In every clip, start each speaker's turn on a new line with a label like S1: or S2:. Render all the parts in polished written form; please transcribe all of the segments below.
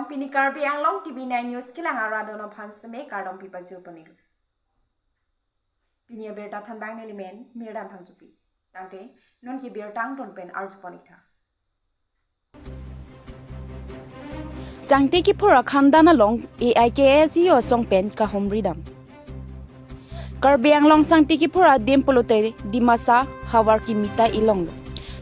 S1: pini KARBI ANGLONG TV9 News kilang aradono phansme kardom pipa jupani. Pini berta thanbang element mirdam phangjupi. Tangte non ki bertang ton pen arjupanitha.
S2: Sangte ki pura khamdana long AIKSI o song pen ka homridam. KARBI ANGLONG sangte ki pura dimpolote dimasa hawar ki mita ilong.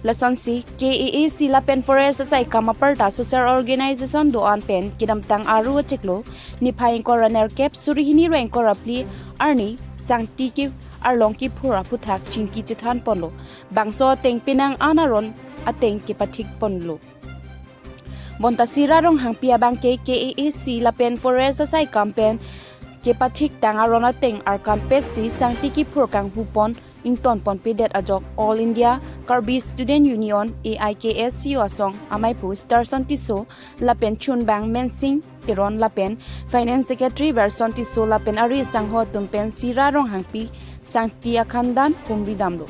S2: Lasansi KAAC la pen forest sai kamaparta social organization do an pen kidamtang aru cheklo ni phaing coroner cap surihini rain korapli arni sangti ki arlong ki phura puthak chingki chithan ponlo bangso tengpinang anaron ateng ki pathik ponlo bonta sira rong hangpia bangke KAAC la pen forest sai campaign ke pathik tangarona teng ar campaign si sangti ki phurkang hupon ington pon pedet ajok All India KARBI Student Union AIKSI asong amaipu star sontiso lapen chunbang mensing tiron lapen finance secretary version tiso lapen ari sangho tumpen sira rong hangpi sangti akhandan humri damlo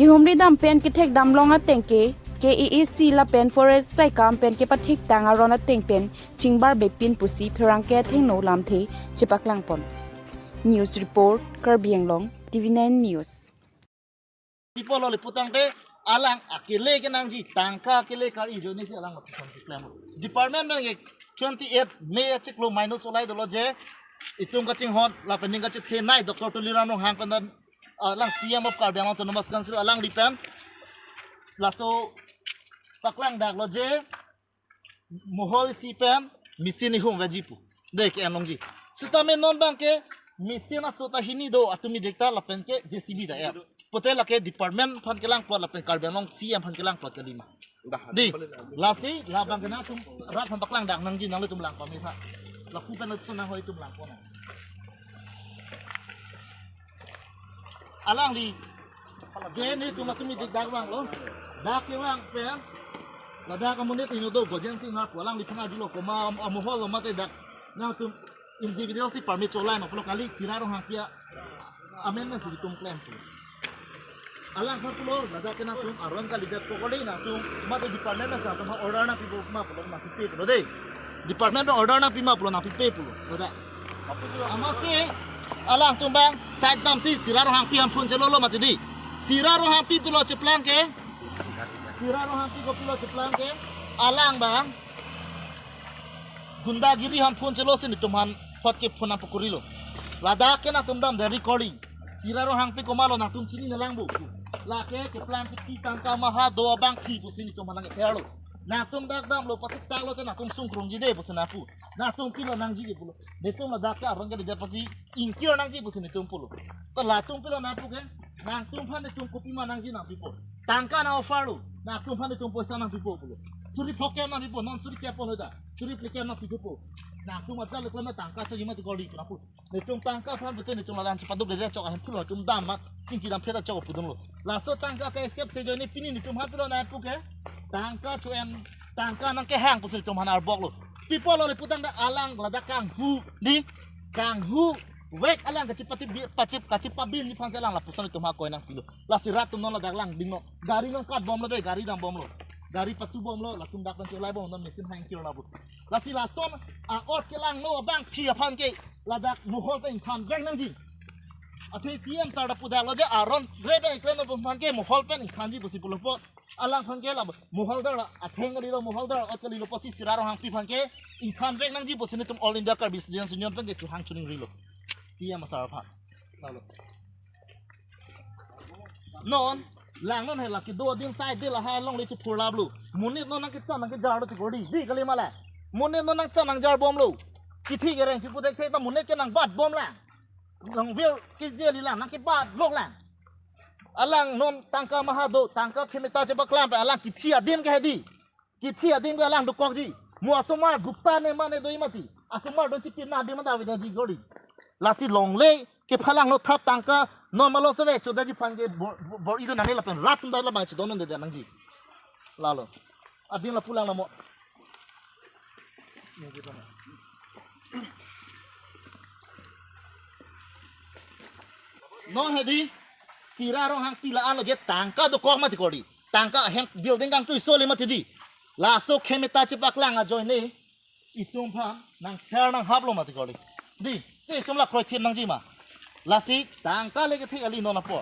S2: ki humri dam pen ki thek damlonga tengke KAAC lapen forest sai campaign ke pathik tangarona tengpen chingbar bepin pusi pherangke thengno lamthe chipaklangpon news report KARBI ANGLONG TV9 News.
S3: People oleh putang te alang akile ke nangji tangka akile kali joni si alang putang klaim. Department nang 28 May chiklo minus olai dolo je itung kacing hot la pending kacing T9 Dr. Tulirano hang pandan alang CM of KARBI ANGLONG Autonomous Council alang dipen laso paklang dak lo je mohol si pen misini hum wajipu dek anongji sitame non bangke Mesin asota hini do atumi dekta lapen ke JCB da ya. Potel la ke department phan kelang pot lapen KARBI ANGLONG CM phan kelang pot kelima. Di lasi la bang kena tum rat phan paklang dak nangji nang le tum lang pami tha. La ku pen sun nang hoi tum lang pon. Alang li je ni tum atumi dek dak wang lo. Dak ke wang pen. La dak amunit inodo gojen sing na alang li phanga dilo ko ma amohol lo mate dak nang tum individual si permit colai ma pulo kali siraro hangpia amendment si tum claim tu alang pulo lada kena tum aron kali dat ko kali na tum mate department na sa tum order na pipo ma pulo na pipe pulo dei department na order na pima pulo na pipe pulo oda amase alang tum bang side dam si siraro hangpia pun celolo mate di siraro hangpi pulo ceplang ke siraro hangpi ko pulo ceplang ke alang bang gundagiri han phone chelo sin tumhan phot ke phona pokurilo lada ke na tumdam de recording siraro hangpi komalo na tum chini na langbu la ke plan ki tangka maha do bang ki pusin tumhan nang terlo na tum dak dam lo pasik salo te na tum sung krong jide pusana pu na tum pilo nang ji pulo de tum la dak ka rong de pasi inkir nang ji pusin tum pulo to la tum pilo na pu ke na tum phan de tum kopi ma nang ji na pipo tangka na offer lo na tum phan de tum poisa nang pipo pulo suri phokem na pipo non suri kepo hoda suri plekem na pipo na tum aja le klama tangka so yima ti goli na pu ne tum tangka phan bete ne tum la dam chapaduk de chok han pulo tum dam ma chingki dam pheda chok pudum lo la so tangka ke step se joni pini ni tum ha pulo na pu ke tangka chuen tangka nang ke hang pusil tum han ar bok lo pipo lo le putang da alang la da kang hu di kang hu wek alang ka chipati pachip ka chipabin ni phan alang la pusan tum ha koi nang pilo la sirat tum non la dak lang dingo gari nang kat bom lo de gari dam bom lo dari patu bom lo la tum dak pan cholai bom non mesin hang kilo na bu la si la son a ot ke lang no bang phi phan ke la dak muhol pe phan greng nang ji athe CM sar da puda lo je aron rebe klem no phan ke muhol pe phan ji busi pulo po alang phan ke la muhol da atheng ri lo muhol da ot ke li lo posi siraro hang pi phan ke phan greng nang ji busi ni tum All India KARBI Student Union pe ke chu hang chuning ri lo CM sar phan la lo non lang non hela ki do din side de la ha long le chu phur lablu munit no nang ki chan nang ki jar do ti godi di kali mala munit no nang chan nang jar bom lo chi thi ke reng chi pu dek the ta munit ke nang bat bom la nang vil ki je li la nang ki bat lok la alang non tangka mahado tangka khemita che baklam pa alang ki thi adim ke hedi ki thi adim ke alang do kok ji mu asomar gupta ne mane do imati asomar do chi pin na adim da vida ji godi lasi long le ke phalang no thap tangka normal lo save choda ji phange bor ido nani la pen rat tum da la ba chi donon de nang ji lalo adin la pulang la mo no hedi siraro hang pila alo je tangka do kok ma ti kodi tangka hang building kang tu so le ma ti di la so khemeta chi paklang a join le itung phan nang fair nang hap lo mati koli di se tumla kroi thim nang jima lasi tangka lege thi ali nona po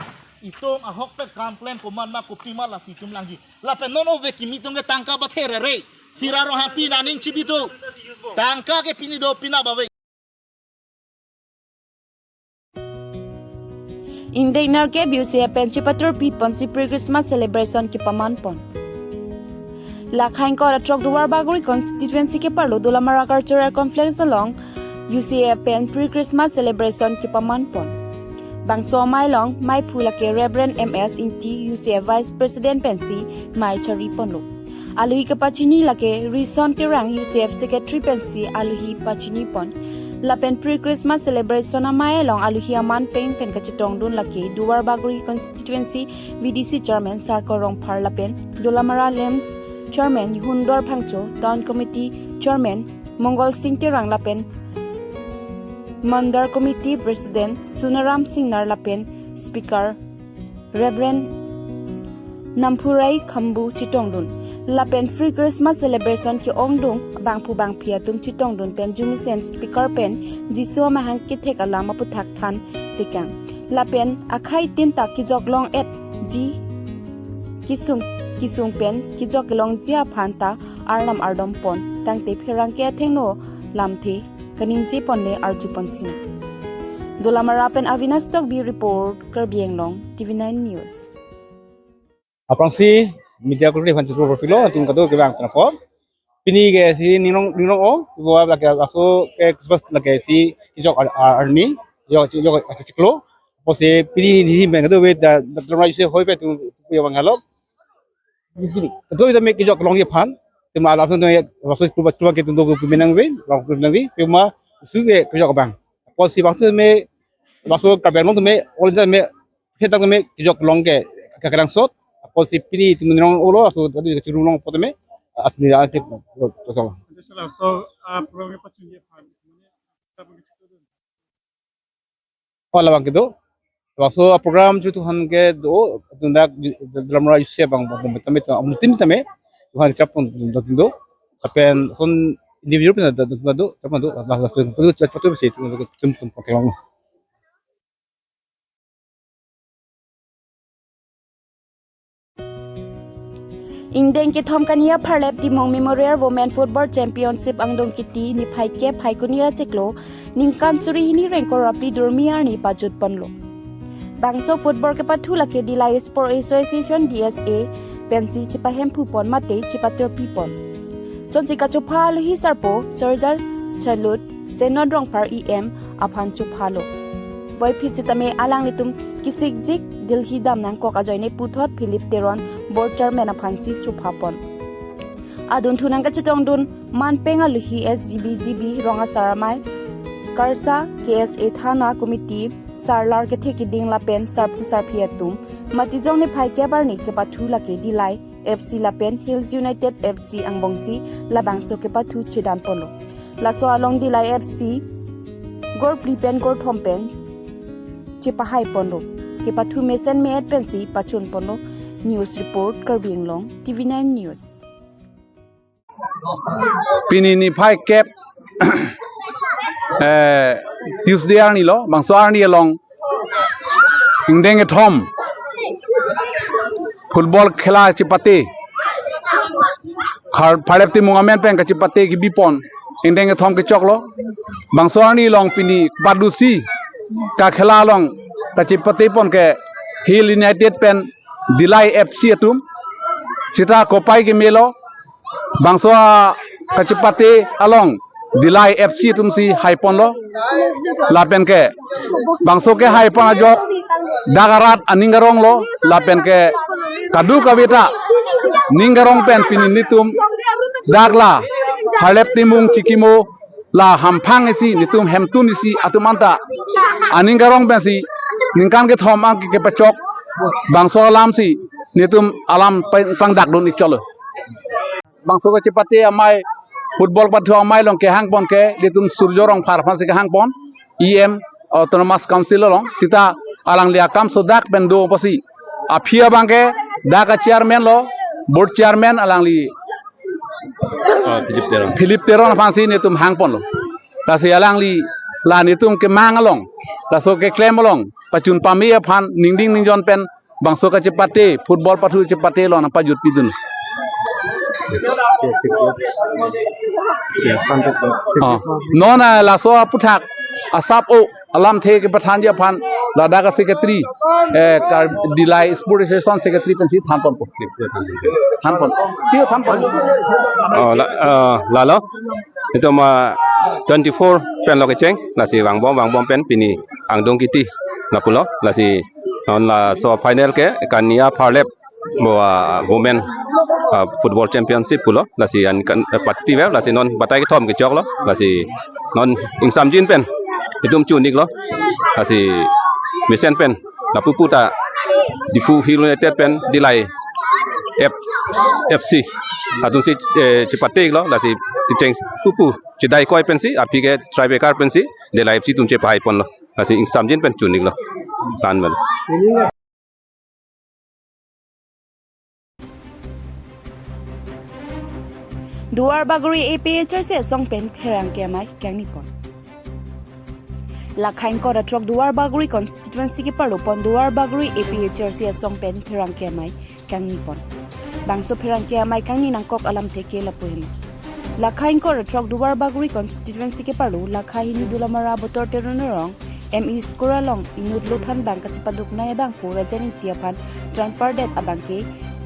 S3: itung a hok pe complain ko man ma ko pima lasi tumlang ji la pe nono ve kimi tunge tangka ba there re siraro happy naning chibito tangka ke pini do pina ba ve
S2: Indainar ke biusia penchi patur pipon si pre-Christmas celebration ki paman pon. Lakhain ko atrok duwar baguri constituency ke parlo dulamara cultural conference along UCA pen pre-Christmas celebration ki paman pon. Bangso mai long mai phula ke Reverend MS Inti UCA Vice President Pensi mai chari ponlo. Aluhi ke pachini lake Rison ke rang UCF Secretary Pensi aluhi pachini pon. Lapen pre-Christmas celebration amai long aluhi aman peng pen kachitong dun lake duwar baguri constituency VDC Chairman Sarkorong Phar lapen Dulamara Lems Chairman Hundor Phangcho Town Committee Chairman Mongol Singh Tirang lapen Mandar Committee President Sunaram Singh Nar lapen Speaker Reverend Nampurai Khambu Chitongdun lapen free Christmas celebration ki ongdung bangpu bang phiatum Chitongdun pen Jumisen Speaker pen Jisu mahang ki thek alama puthak than tikang lapen akhai tin tak ki joklong et ji kisung pen ki joklong jia phanta arnam ardom pon tangte pherang ke thengno lamthi kaninji ponle arjupon sing Dulamara pen Avinas Tok bi report KARBI ANGLONG TV9 News
S4: Aprang si media kultur fan tutur pilo tung kado ke bang tanako pini ke si ninong o buat lagi aku ke sebab lagi si kijok arni jok ciklo pose pini ni bang kado we da terima kasih hoi pe tu ya bang halo pini kado itu me kijok long ye pan tema ala tu ya waktu cuba ke tundu ke menang we waktu nanti cuma suge kijok bang pose waktu me waktu kabel long tu me oleh me kita me kijok long ke kadang sot posisi ini tinurong ulo aso tadi curulong poteme asli aja to
S5: so program pachunje fan
S4: wala bang gitu so program itu han ke do tundak dalam raya usia bang tame amutin tame tuhan capon do apen son individu pun do sama do cepat bersih itu pakai bang
S2: Indeng ki thom kania pharlep timong Memorial Women Football Championship angdong kiti ni phaike phaikunia cheklo ningkan suri hini renkor apli durmiar ni pajut ponlo bangso football ke pathula ke dilai sport association DSA pensi chipahem phupon mate chipater pipon sonchika chopal hi sarpo serjal chalut senodrong par em aphan chophalo voi phichitame alang litum kisik jik dilhi dam nang koka joine puthot Philip Teron board chairman aphansi chuphapon adun thunang ka chitong dun manpenga luhi SGB ronga saramai karsa KSA thana committee sarlar ke theki ding lapen sarphu sarphiatum matijong ne phaike barni ke pathu lake dilai FC lapen Hills United FC angbongsi labangso ke pathu chidan polo laso along dilai FC gor plipen gor thompen chipahai pondo ke pathu mesen me pensi pachun pono news report KARBI ANGLONG TV9 News
S5: pini ni phai cap Tuesday arni lo bangso arni along indeng thom football khela chipate khar phalep ti mungamen pen ka chipate ki bipon indeng thom ke choklo bangso arni long pini padusi ka khela long ka chipate pon ke Hill United pen Dilai FC atum sita kopai ke melo bangso ka chipate along Dilai FC atum si haipon lo lapen ke bangso ke haipon ajo dagarat aningarong lo lapen ke kadu kawita ningarong pen pininitum dagla halep timung cikimo la hampang isi nitum hemtun isi atumanta aningarong pen si ningkan ke thom ang ke pachok bangso alam si nitum alam pang dak dun ikcholo bangso ke chipate amai football pathu amai long ke hang pon ke nitum surjorong phar phasi ke hang pon EM autonomous council long sita alang lia kam sodak pendo pasi afia bangke dak chairman lo board chairman alang li Philip Teron pangsi ni tum hang pon lo la si alang li la ni tum ke mang along la so ke klem along pacun pami phan ningding ningjon pen bangso ka cepate football patu cepate lo na pajut pidun nona la so puthak asap o alam the ke pathan ja phan la da ka secretary kar dilai sport association secretary pen si than pon chi than pon
S6: lalo itu ma 24 pen lo keceng la si wang bom pen pini angdong kiti na pulo la si non la so final ke kania parlep women football championship pulo la si an patti ve la si non batai ke thom ke chok lo la si non insam jin pen itum chunik lo la si misen pen la puputa difu United pen dilai FC atung si cepate lo la si ticeng pupu cidai koi pen si api ke tribekar pen si dilai FC tum cepai pon lo la si insam jin pen chunik lo plan bal
S2: Duar baguri APHR se song pen pherang ke mai kyang ni pon lakhain ko da trok duar baguri constituency ki parlo pon duar baguri APHR se song pen pherang ke mai kyang ni pon bangso pherang ke mai kang ni nang kok alam theke la puhin lakhain ko da trok duar baguri constituency ki parlo lakhai ni dulamara botor terunarong ME skoralong inut luthan bang kachipaduk na bang pura janing tiapan transfer date abangke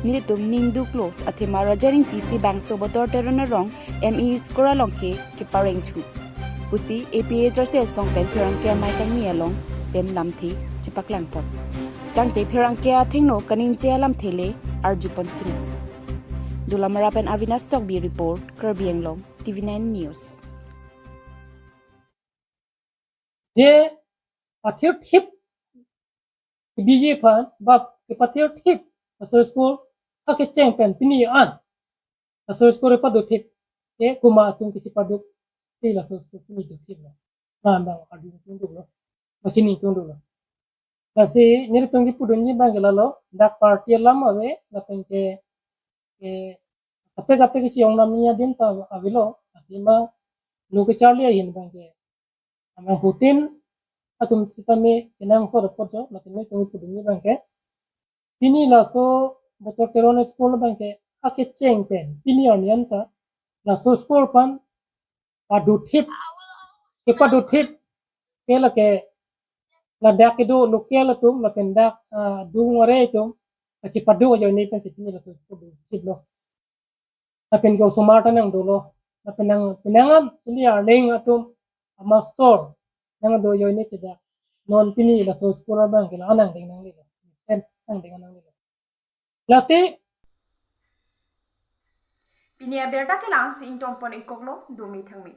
S2: nilitum ningduklo athema rajaring TC bang sobotor terunarong ME skoralong ke pareng chu pusi APHR se song pen pherang ke mai kang ni along pen lamthi chipaklang pot tang te pherang ke athingno kanin che alam thele arjupon sing dulamara pen Avinas Tok bi report KARBI ANGLONG TV9 News
S7: जे पाथिर ठिप बीजे फन बाप के पाथिर ठिप असो स्कोर आके चैंपियन पिनी आन असो स्कोर पदो ठिप के कुमा तुम किसी पदो तेला सो स्कोर पिनी दो ठिप ना बांग आदि तुम दो मशीनी तुम दो kasi nire tungi pudunyi bangela lo dak party lam ave na penke ke kape ki chiong nam niya din ta avilo atima loke charlie hin bangke amang putin atum sitame kenang for porjo matine tungi pudunyi bangke pini la so botor terone school bangke ake cheng pen pini onian ta la so school pan padu thip ke la ke la dak do lokel tum la pendak du ngore tum aci padu jo ni pen sipini la tu thip lo la pen ko sumata nang do lo la penangan ini arling atum ama store nang do yo ni tidak non pini la so school bang ke la anang ding nang li sen nang ding nang li la si
S1: pinia berta ke lang si intong pon ikoklo dumi thangmi